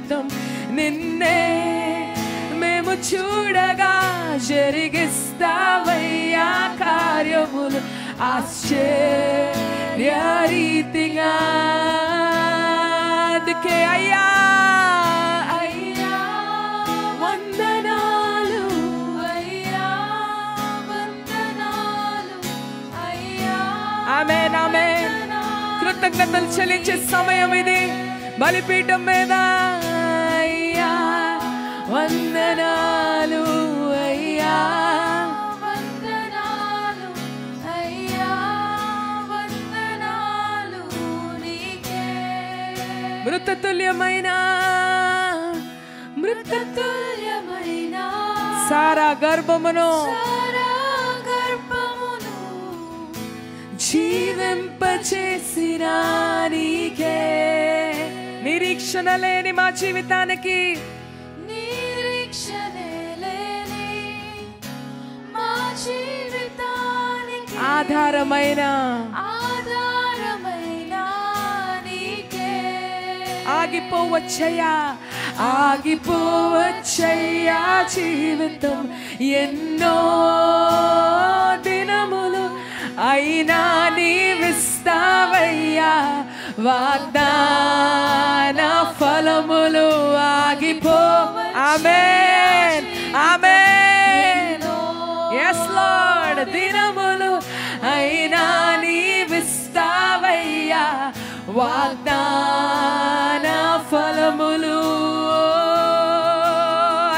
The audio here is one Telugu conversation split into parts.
జీవితం నిన్నే మేము చూడగా జరిగిస్తావయ్యా కార్యములు ఆశ్చర్యరీతిగా. అందుకే అయ్యా అయ్యా వందనాలు, అయ్యా వందనాలు, అయ్యా. ఆమేన్ ఆమేన్. కృతజ్ఞతలు చెల్లించే సమయం ఇది బలిపీఠం మీద. అయ్యా వందనాలు, అయ్యా వందనాలు, అయ్యా వందనాలు నీకే. మృతతుల్యమైన మృతతుల్యమైన సారా గర్భమును జీవింపచేసిన నీకే. నిరీక్షణ లేని మా జీవితానికి, నిరీక్షణ లేని మా జీవితానికి ఆధారమైన నీకే. ఆగిపోవచ్చయ్యా ఆగిపోవచ్చయ్యా జీవితం ఎన్నో దినములు అయినా నీవిస్తావయ్యా వాగ్దాన ఫలములు. ఆగిపో. ఆమేన్ ఆమేన్. yes lord. దినములు అయినా నీవిస్తావయ్యా వాగ్దాన ఫలములు.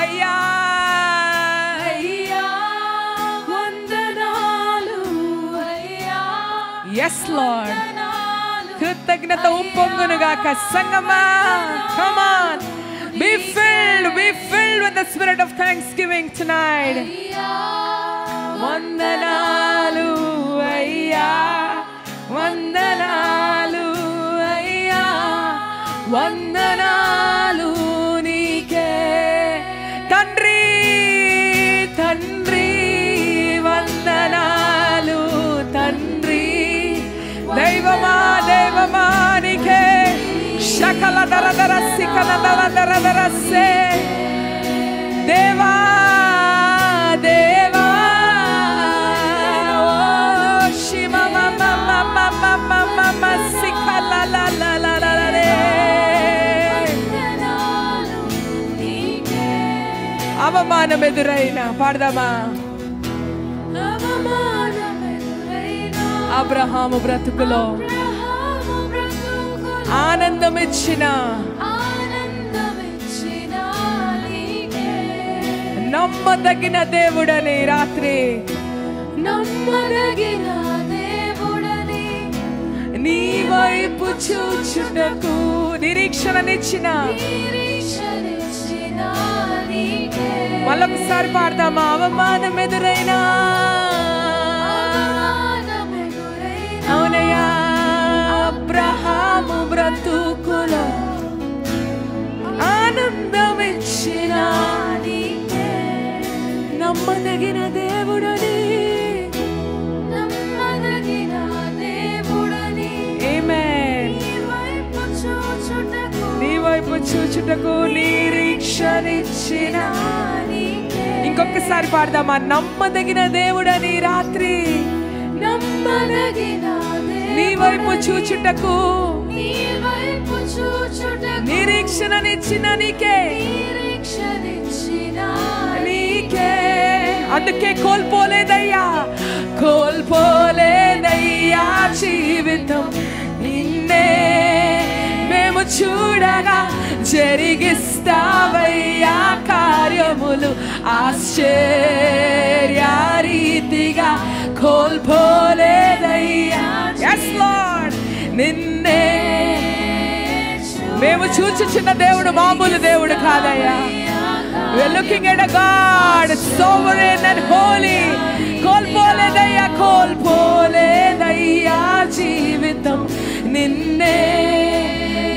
అయ్యా అయ్యా వందనాలు, అయ్యా yes lord. వందనాలు. కృతజ్ఞత ఉప్పొంగునుగాక సంగమా. come on, be filled with the spirit of thanksgiving tonight. అయ్యా వందనాలు, అయ్యా వందనాలు, అయ్యా వందనాలు నీకే. తండ్రి తండ్రి వందనాలు తండ్రి. దైవమా దైవమా నీకే. శకల దర దర సికల దర దర దర సే. దేవా దేవా ఓ శివ మమ మమ మమ మమ సికల ల ల ల ల రే. వందనాలు నీకే. అవమానం ఎదురైన పాడదామా. అవమానమెదురైనా అబ్రహాము బ్రతుకులో అబ్రహాము బ్రతుకులో ఆనందం ఇచ్చిన ఆనందమిచ్చిన నీకే. నమ్మదగిన దేవుడని రాత్రి నమ్మదగిన దేవుడని నీ వైపు చూచుటకు నిరీక్షణనిచ్చిన. నిరీక్షణిచ్చిన నీకే. మళ్ళొకసారి పాడదామా. అవమానం ఎదురైనా అవమానమెదురైనా అవునయ్యా అబ్రహాము బ్రతుకులో ఆనందం ఇచ్చిన నీకే. నమ్మదగిన దేవుడని. నమ్మదగిన దేవుడని ఆమేన్. నీ వైపు చూచుటకు నిరీక్షణిచ్చిన. ఇంకొకసారి పాడదామా. నమ్మదగిన దేవుడని రాత్రి నమ్మదగిన నీ వైపు చూచుటకు నీ వైపు చూచుటకు నిరీక్షణనిచ్చిన నీకే నిరీక్షణిచ్చిన నీకే. అందుకే కోల్పోలేదయ్యా కోల్పోలేదయ్యా జీవితం నిన్నే మేము చూడగా జరిగిస్తావయ్యా కార్యములు ఆశ్చర్యరీతిగా. కోల్పోలేదయ్యా yes lord. నిన్నే మేము చూచుచున్న దేవుడు మామూలు దేవుడు కాదయ్యా. we're looking at a God sovereign and holy. కోల్పోలేదయ్యా కోల్పోలేదయ్యా జీవితం నిన్నే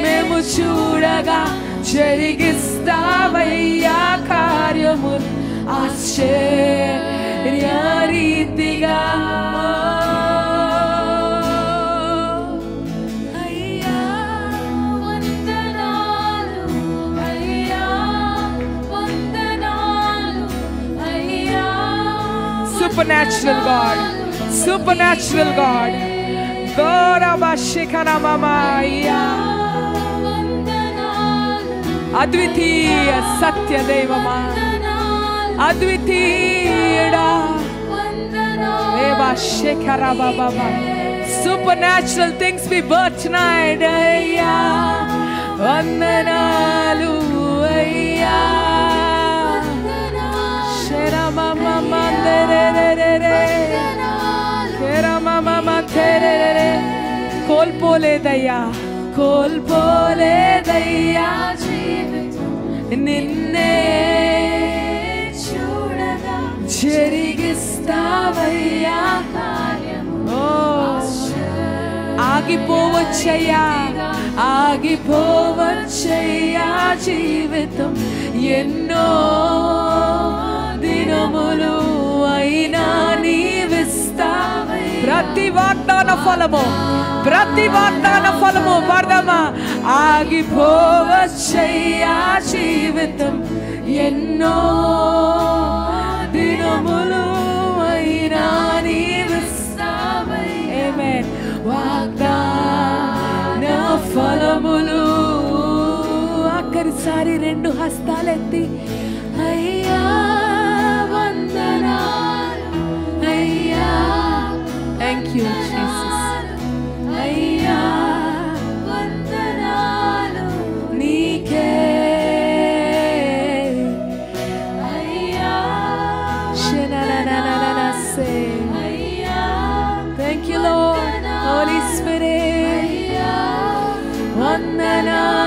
మేము చూడగా జరిగిస్తావయ్యా కార్యములు ఆశ్చర్యరీతిగా. అయ్యా వందనాలు, అయ్యా supernatural God, supernatural God. Gorabashikana mamaya. అద్వితీయ సత్య దైవమా, అద్వితీయుడా. Supernatural things be birthed tonight. అయ్యా వందనాలు అయ్యా. కోల్పోలేదయ్యా, కోల్పోలేదయ్యా నిన్నే చూడగా జరిగిస్తావయ్యా. ఆగిపోవచ్చయ్యా, ఆగిపోవచ్చయ్యా జీవితం. ఎన్నో దినములు అయినా నీవిస్తావయ్యా. ప్రతి వాగ్దాన ఫలము, ప్రతి వాగ్దాన ఫలము పడదమా. ఆగిపోవచ్చయ్యా జీవితం. ఎన్నో దినములు అయినా నీవిస్తావయ్యా. ఆమేన్. వాగ్దాన ఫలములు. ఆఖరిసారి రెండు హస్తాలెత్తి అయ్యా వందనాలు అయ్యా. Thank you Jesus. అయ్యా వందనాలు నీకే. అయ్యా శనననననసే. అయ్యా thank you Lord. Holy Spirit వందనాలు.